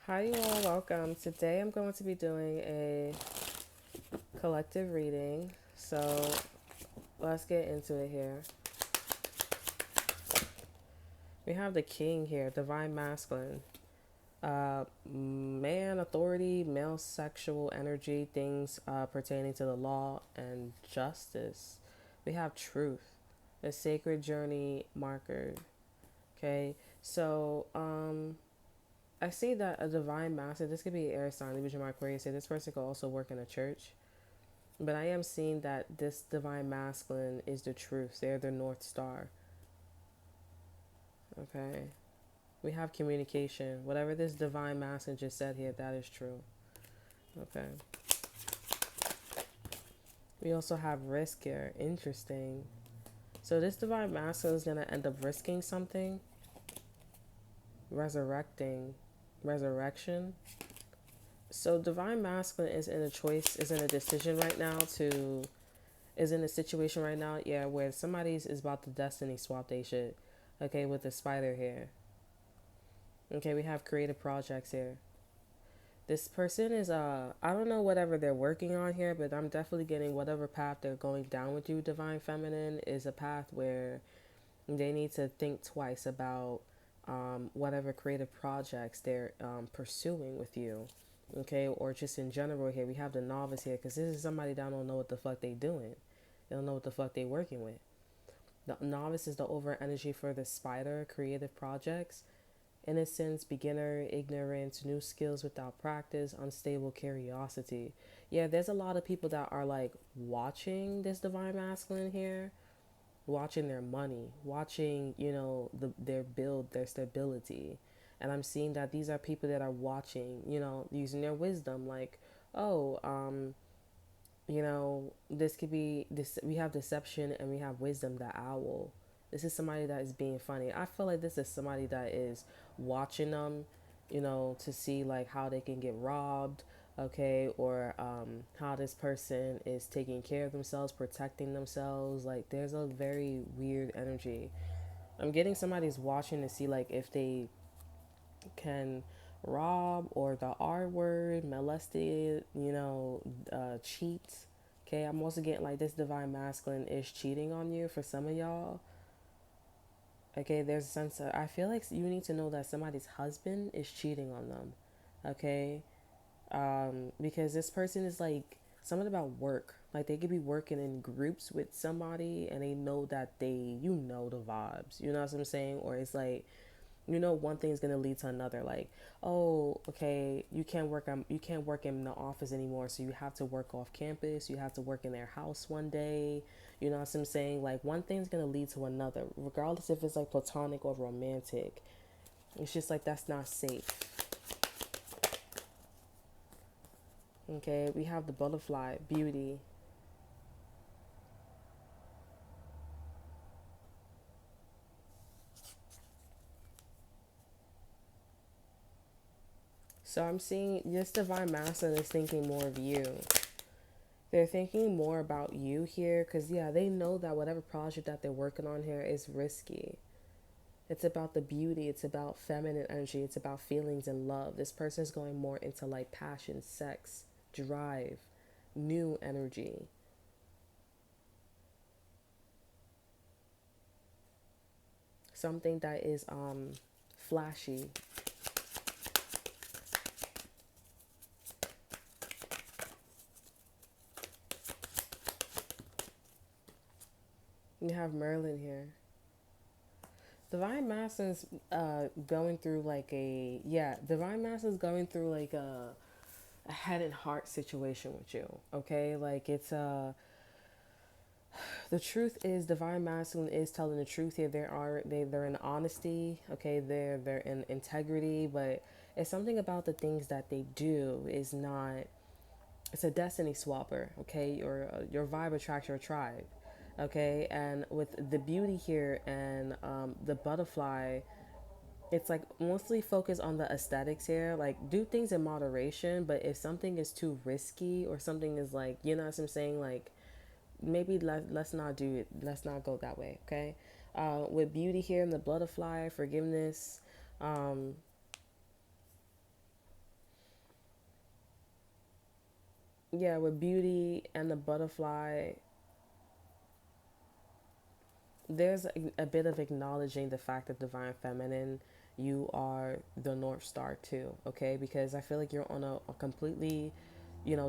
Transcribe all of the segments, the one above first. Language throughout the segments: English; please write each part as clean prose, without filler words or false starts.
Hi, you all. Welcome. Today I'm going to be doing a collective reading. So let's get into it here. We have the king here, divine masculine. Man, authority, male sexual energy, things pertaining to the law and justice. We have truth, a sacred journey marker. Okay, so I see that a divine master, this could be air sign, Libra, Aquarius. This person could also work in a church. But I am seeing that this divine masculine is the truth. They're the North Star. Okay. We have communication. Whatever this divine masculine just said here, that is true. Okay. We also have risk here. Interesting. So this divine masculine is going to end up risking something, resurrecting, resurrection. So divine masculine is in a choice, is in a decision right now to, is in a situation right now, yeah, where somebody's is about to destiny swap they shit. Okay, with the spider here. Okay, we have creative projects here. This person is I don't know whatever they're working on here, but I'm definitely getting whatever path they're going down with you, divine feminine, is a path where they need to think twice about whatever creative projects they're pursuing with you. Okay, or just in general here, we have the novice here because this is somebody that don't know what the fuck they doing. They don't know what the fuck they working with. The novice is the over energy for the spider creative projects. Innocence, beginner, ignorance, new skills without practice, unstable curiosity. Yeah, there's a lot of people that are like watching this divine masculine here, watching their money, watching, their build, their stability. And I'm seeing that these are people that are watching, using their wisdom, like, oh, this could be this. We have deception and we have wisdom, the owl. This is somebody that is being funny. I feel like this is somebody that is watching them, to see like how they can get robbed, okay, or how this person is taking care of themselves, protecting themselves. Like there's a very weird energy. I'm getting somebody's watching to see like if they can rob or the R word, molested, cheat. Okay, I'm also getting like this divine masculine is cheating on you for some of y'all. Okay, there's a sense of, I feel like you need to know that somebody's husband is cheating on them. Okay, because this person is like something about work. Like they could be working in groups with somebody and they know that the vibes. You know what I'm saying? Or it's like one thing is going to lead to another, like, oh, okay, you can't work in the office anymore, so you have to work off campus, you have to work in their house one day. You know what I'm saying? Like one thing's going to lead to another, regardless if it's like platonic or romantic. It's just like that's not safe. Okay, we have the butterfly, beauty. So I'm seeing this divine masculine is thinking more of you. They're thinking more about you here because, yeah, they know that whatever project that they're working on here is risky. It's about the beauty, it's about feminine energy, it's about feelings and love. This person is going more into like passion, sex, drive, new energy. Something that is flashy. You have Merlin here. Divine Mason's going through like a, yeah, Divine Mason's going through like a head and heart situation with you. Okay, like it's the truth is divine masculine is telling the truth here. They're in honesty. Okay, they're in integrity, but it's something about the things that they do is not, it's a destiny swapper. Okay, your vibe attracts your tribe. Okay, and with the beauty here and the butterfly, it's like mostly focus on the aesthetics here. Like do things in moderation, but if something is too risky or something is like, you know what I'm saying, like maybe let's not do it. Let's not go that way. Okay, with beauty here and the butterfly, forgiveness, um, Yeah, with beauty and the butterfly, there's a bit of acknowledging the fact that divine feminine, you are the North Star too, okay? Because I feel like you're on a completely,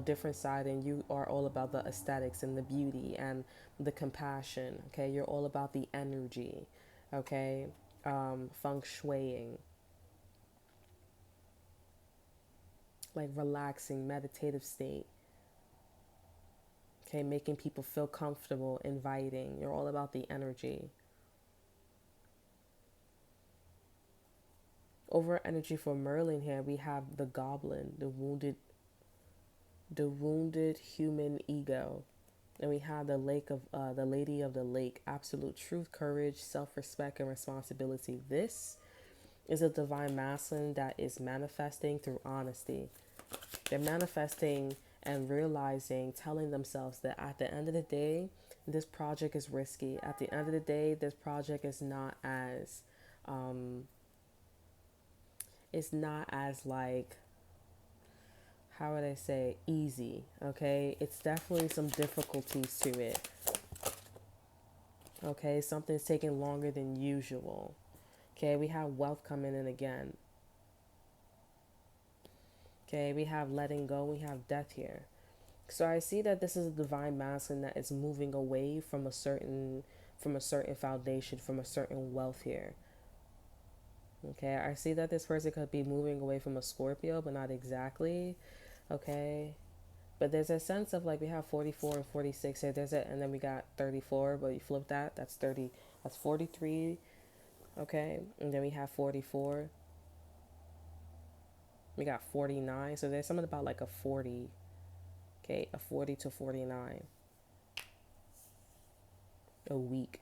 different side, and you are all about the aesthetics and the beauty and the compassion, okay? You're all about the energy, okay? Feng shuiing, like relaxing, meditative state, okay? Making people feel comfortable, inviting. You're all about the energy. Over energy for Merlin here, we have the goblin, the wounded human ego. And we have the lady of the lake, absolute truth, courage, self-respect, and responsibility. This is a divine masculine that is manifesting through honesty. They're manifesting and realizing, telling themselves that at the end of the day, this project is risky. At the end of the day, this project is not as, it's not as like, how would I say, easy, okay? It's definitely some difficulties to it, okay? Something's taking longer than usual, okay? We have wealth coming in again, okay? We have letting go, we have death here. So I see that this is a divine masculine that is moving away from a certain foundation, from a certain wealth here. Okay, I see that this person could be moving away from a Scorpio, but not exactly. Okay, but there's a sense of like we have 44 and 46 here. And then we got 34, but you flip that, that's 30, that's 43. Okay, and then we have 44. We got 49. So there's something about like a 40. Okay, a 40 to 49 a week.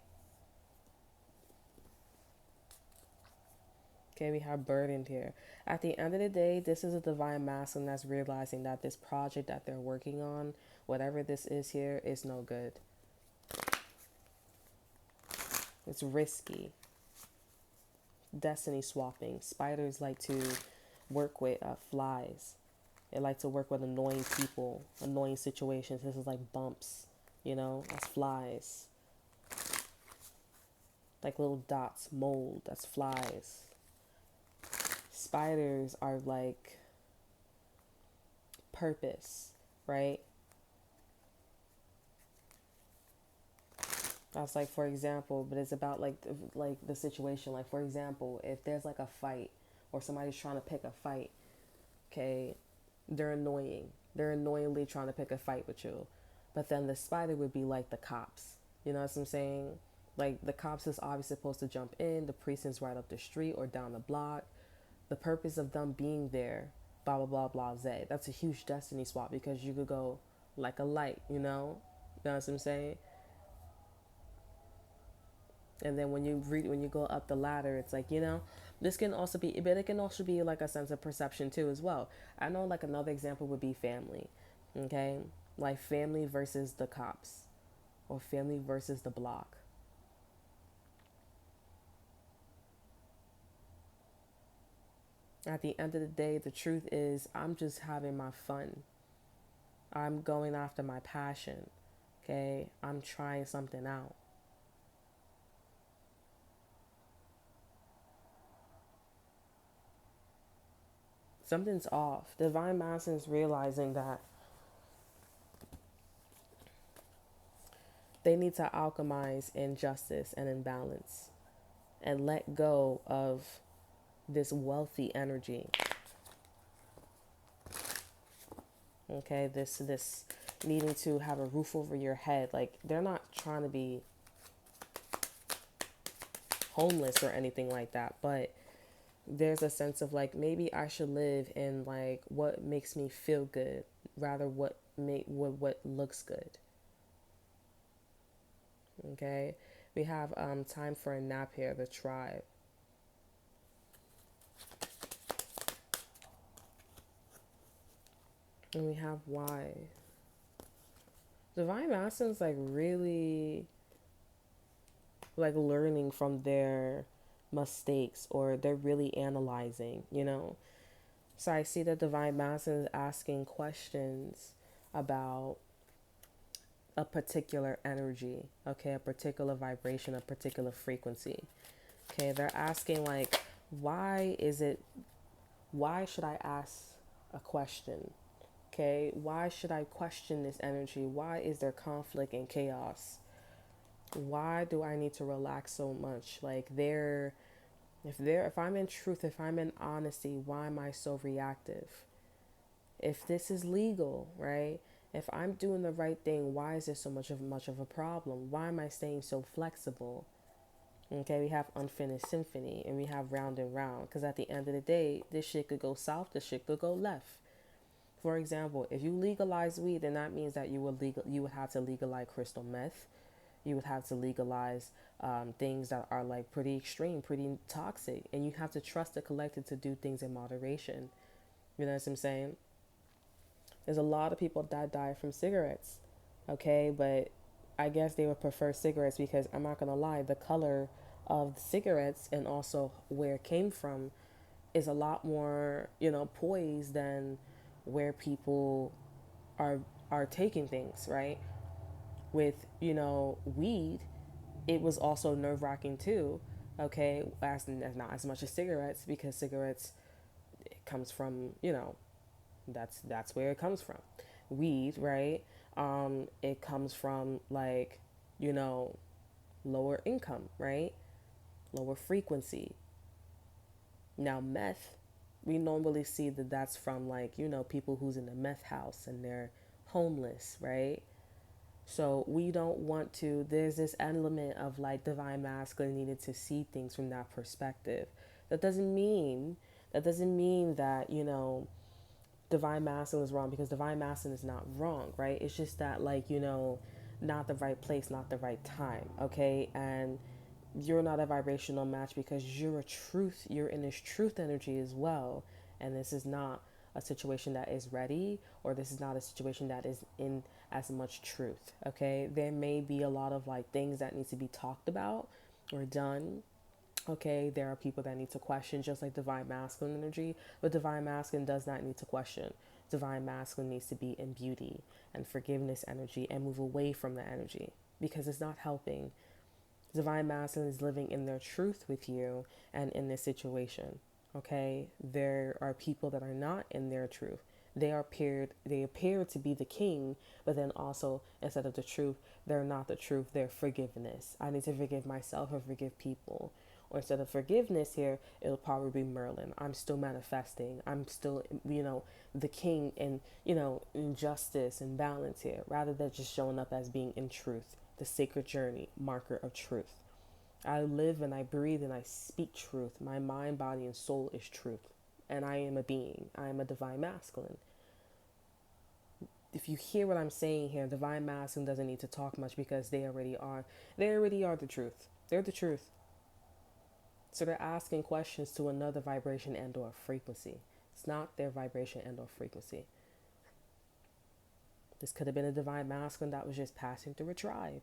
Okay, we have burdened here. At the end of the day, this is a divine masculine that's realizing that this project that they're working on, whatever this is here, is no good. It's risky. Destiny swapping. Spiders like to work with flies. They like to work with annoying people, annoying situations. This is like bumps, that's flies. Like little dots, mold, that's flies. Spiders are like purpose, right? That's like, for example, but it's about like the situation. Like, for example, if there's like a fight or somebody's trying to pick a fight, okay, they're annoying. They're annoyingly trying to pick a fight with you. But then the spider would be like the cops. You know what I'm saying? Like the cops is obviously supposed to jump in. The precinct's right up the street or down the block. The purpose of them being there, blah blah blah blah z. That's a huge destiny swap because you could go like a light. You know what I'm saying? And then when you go up the ladder, it's like, this can also be, but it can also be like a sense of perception too as well. I know like another example would be family. Okay, like family versus the cops, or family versus the block. At the end of the day, the truth is I'm just having my fun. I'm going after my passion. Okay, I'm trying something out. Something's off. Divine Masculine is realizing that they need to alchemize injustice and imbalance and let go of this wealthy energy. Okay, this needing to have a roof over your head. Like, they're not trying to be homeless or anything like that, but there's a sense of like, maybe I should live in like what makes me feel good rather what looks good. Okay, we have time for a nap here, the tribe. And we have why. Divine Masculine's like really like learning from their mistakes, or they're really analyzing. So I see that Divine Masculine is asking questions about a particular energy, okay, a particular vibration, a particular frequency. Okay, they're asking like, why should I ask a question? Okay, why should I question this energy? Why is there conflict and chaos? Why do I need to relax so much? Like if I'm in truth, if I'm in honesty, why am I so reactive? If this is legal, right? If I'm doing the right thing, why is there so much of a problem? Why am I staying so flexible? Okay, we have unfinished symphony and we have round and round. Because at the end of the day, this shit could go south, this shit could go left. For example, if you legalize weed, then that means that you would have to legalize crystal meth. You would have to legalize things that are like pretty extreme, pretty toxic, and you have to trust the collective to do things in moderation. You know what I'm saying? There's a lot of people that die from cigarettes, okay, but I guess they would prefer cigarettes because I'm not gonna lie, the color of the cigarettes and also where it came from is a lot more, poised than where people are are taking things, right? With, weed, it was also nerve wracking too. Okay, as not as much as cigarettes because cigarettes it comes from, that's where it comes from. Weed, right? It comes from like, you know, lower income, right? Lower frequency. Now meth, we normally see that that's from like, people who's in the meth house and they're homeless, right? So we don't want to, there's this element of like divine masculine needed to see things from that perspective. That doesn't mean, that, divine masculine is wrong because divine masculine is not wrong, right? It's just that like, not the right place, not the right time, okay? And you're not a vibrational match because you're in this truth energy as well. And this is not a situation that is ready, or this is not a situation that is in as much truth, okay? There may be a lot of like things that need to be talked about or done. Okay, there are people that need to question, just like divine masculine energy, but divine masculine does not need to question. Divine masculine needs to be in beauty and forgiveness energy and move away from the energy because it's not helping. Divine masculine is living in their truth with you and in this situation. Okay, there are people that are not in their truth. They appear to be the king, but then also instead of the truth, they're not the truth. They're forgiveness. I need to forgive myself and forgive people. Or instead of forgiveness here, it'll probably be Merlin. I'm still manifesting. I'm still, the king and, in justice and balance here, rather than just showing up as being in truth, the sacred journey, marker of truth. I live and I breathe and I speak truth. My mind, body, and soul is truth. And I am a being. I am a divine masculine. If you hear what I'm saying here, divine masculine doesn't need to talk much because they already are. They already are the truth. They're the truth. So they're asking questions to another vibration and or frequency. It's not their vibration and or frequency. This could have been a divine masculine that was just passing through a tribe.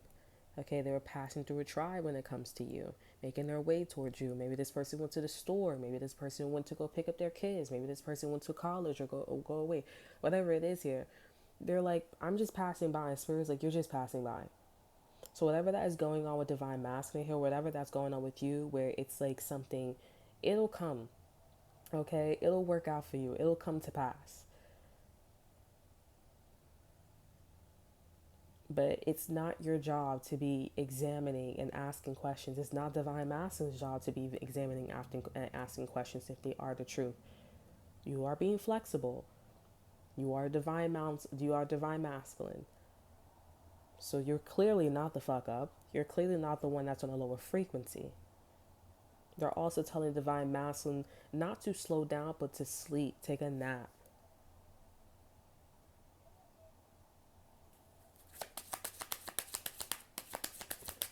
Okay, they were passing through a tribe when it comes to you, making their way towards you. Maybe this person went to the store. Maybe this person went to go pick up their kids. Maybe this person went to college or go away. Whatever it is here. They're like, I'm just passing by. And Spirit's like, you're just passing by. So whatever that is going on with divine masculine here, whatever that's going on with you, where it's like something, it'll come. Okay, it'll work out for you. It'll come to pass. But it's not your job to be examining and asking questions. It's not divine masculine's job to be examining and asking questions if they are the truth. You are being flexible. You are divine masculine. So you're clearly not the fuck up. You're clearly not the one that's on a lower frequency. They're also telling divine masculine not to slow down, but to sleep, take a nap.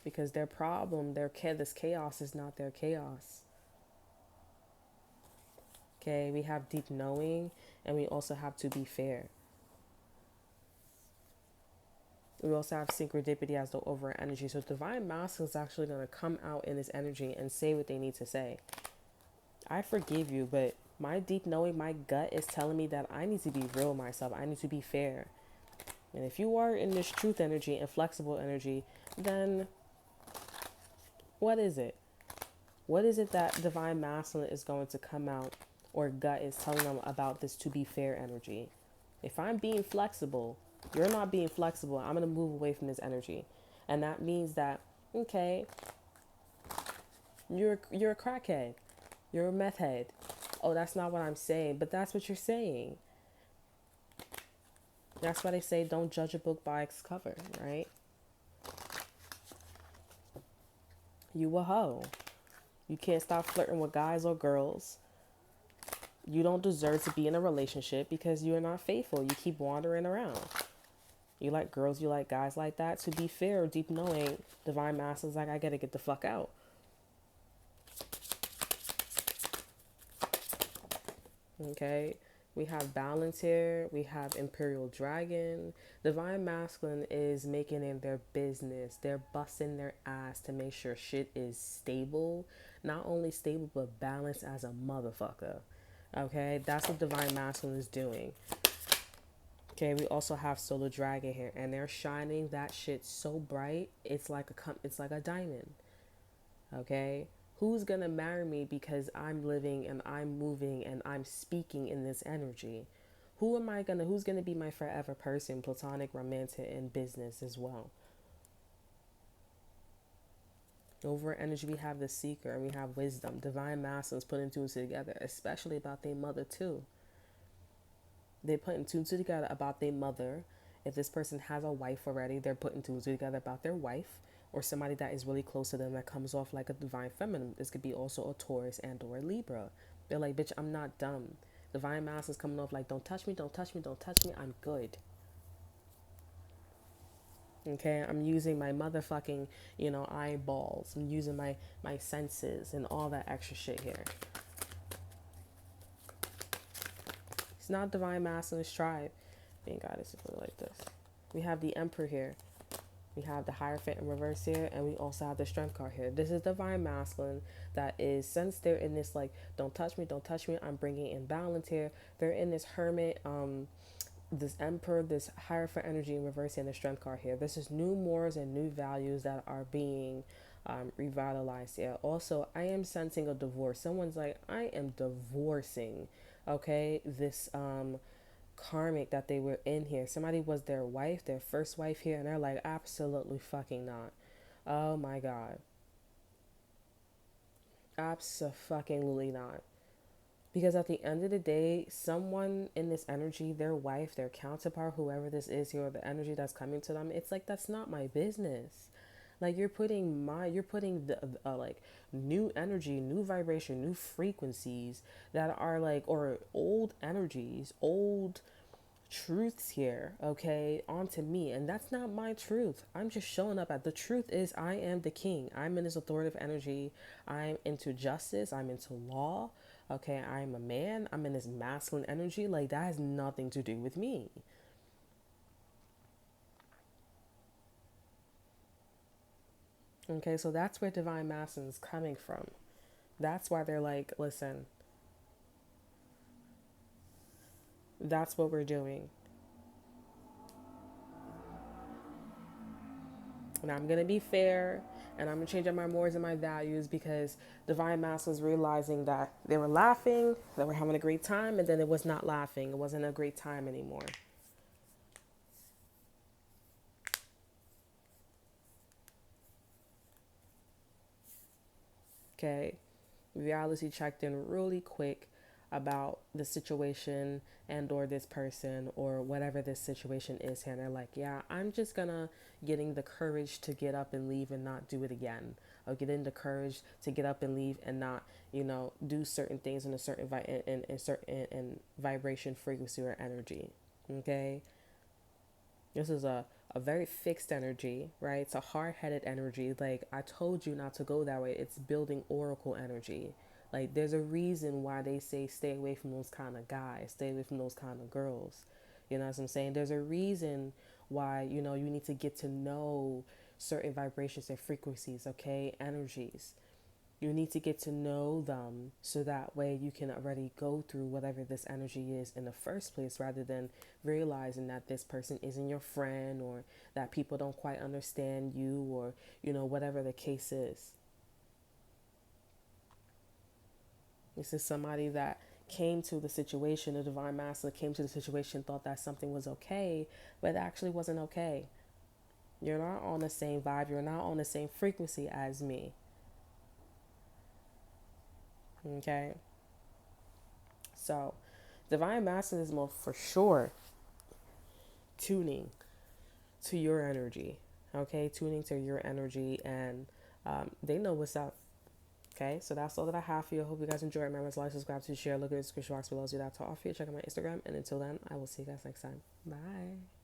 Because their problem, this chaos is not their chaos. Okay, we have deep knowing, and we also have to be fair. We also have synchronicity as the over energy. So divine masculine is actually going to come out in this energy and say what they need to say. I forgive you, but my deep knowing, my gut is telling me that I need to be real with myself. I need to be fair. And if you are in this truth energy and flexible energy, then what is it? What is it that divine masculine is going to come out, or gut is telling them about this to be fair energy? If I'm being flexible, you're not being flexible, I'm going to move away from this energy. And that means that, okay, you're a crackhead. You're a meth head. Oh, that's not what I'm saying, but that's what you're saying. That's why they say don't judge a book by its cover, right? You a hoe. You can't stop flirting with guys or girls. You don't deserve to be in a relationship because you're not faithful. You keep wandering around. You like girls, you like guys like that. To be fair, deep knowing, divine master's like, I gotta get the fuck out. Okay, we have balance here. We have imperial dragon. Divine masculine is making it their business. They're busting their ass to make sure shit is stable. Not only stable, but balanced as a motherfucker. Okay, that's what divine masculine is doing. Okay, we also have solar dragon here, and they're shining that shit so bright. It's like a diamond. Okay, who's gonna marry me because I'm living and I'm moving and I'm speaking in this energy? Who's gonna be my forever person, platonic, romantic, and business as well? Over energy, we have the seeker and we have wisdom. Divine masters putting two together, especially about their mother too. They're putting two together about their mother. If this person has a wife already, they're putting two together about their wife or somebody that is really close to them that comes off like a divine feminine. This could be also a Taurus and or a Libra. They're like, bitch, I'm not dumb. Divine masters coming off like, don't touch me, don't touch me, don't touch me. I'm good. Okay, I'm using my motherfucking, eyeballs. I'm using my senses and all that extra shit here. It's not divine masculine tribe. Thank God it's like this. We have the Emperor here. We have the Hierophant in reverse here, and we also have the Strength card here. This is divine masculine that is, since they're in this like, don't touch me, don't touch me, I'm bringing in balance here. They're in this Hermit, this Emperor, this Hierophant energy in reverse, and the Strength card here. This is new mores and new values that are being revitalized here. Also, I am sensing a divorce. Someone's like, I am divorcing, okay, this karmic that they were in here. Somebody was their wife, their first wife here, and they're like, absolutely fucking not. Oh my God. Absolutely not. Because at the end of the day, someone in this energy, their wife, their counterpart, whoever this is here, or the energy that's coming to them, it's like, that's not my business. Like you're putting the like new energy, new vibration, new frequencies that are like, or old energies, old truths here, okay, onto me. And that's not my truth. I'm just showing up at the truth is I am the king. I'm in this authoritative energy. I'm into justice. I'm into law. Okay, I'm a man. I'm in this masculine energy. Like that has nothing to do with me. Okay, so that's where divine masculine is coming from. That's why they're like, listen, that's what we're doing. And I'm gonna be fair, and I'm gonna change up my mores and my values because divine masculine is realizing that they were laughing, they were having a great time, and then it was not laughing. It wasn't a great time anymore. Okay, reality checked in really quick about the situation and or this person or whatever this situation is here, and they're like, yeah, I'm just gonna getting the courage to get up and leave and not do it again, or getting the courage to get up and leave and not, do certain things in a certain in certain in vibration, frequency, or energy. Okay, this is a very fixed energy, right? It's a hard-headed energy. Like I told you not to go that way. It's building oracle energy. Like there's a reason why they say stay away from those kind of guys, stay away from those kind of girls. You know what I'm saying? There's a reason why, you need to get to know certain vibrations and frequencies, okay? Energies. You need to get to know them so that way you can already go through whatever this energy is in the first place, rather than realizing that this person isn't your friend, or that people don't quite understand you, or, whatever the case is. This is somebody that came to the situation, the divine masculine came to the situation, thought that something was okay, but it actually wasn't okay. You're not on the same vibe, you're not on the same frequency as me. Okay? So, divine masculine is more for sure tuning to your energy. Okay? Tuning to your energy, and they know what's up. Okay, so that's all that I have for you. I hope you guys enjoy. Remember to like, subscribe, to share. Look at the description box below. Do that to offer you. Check out my Instagram. And until then, I will see you guys next time. Bye.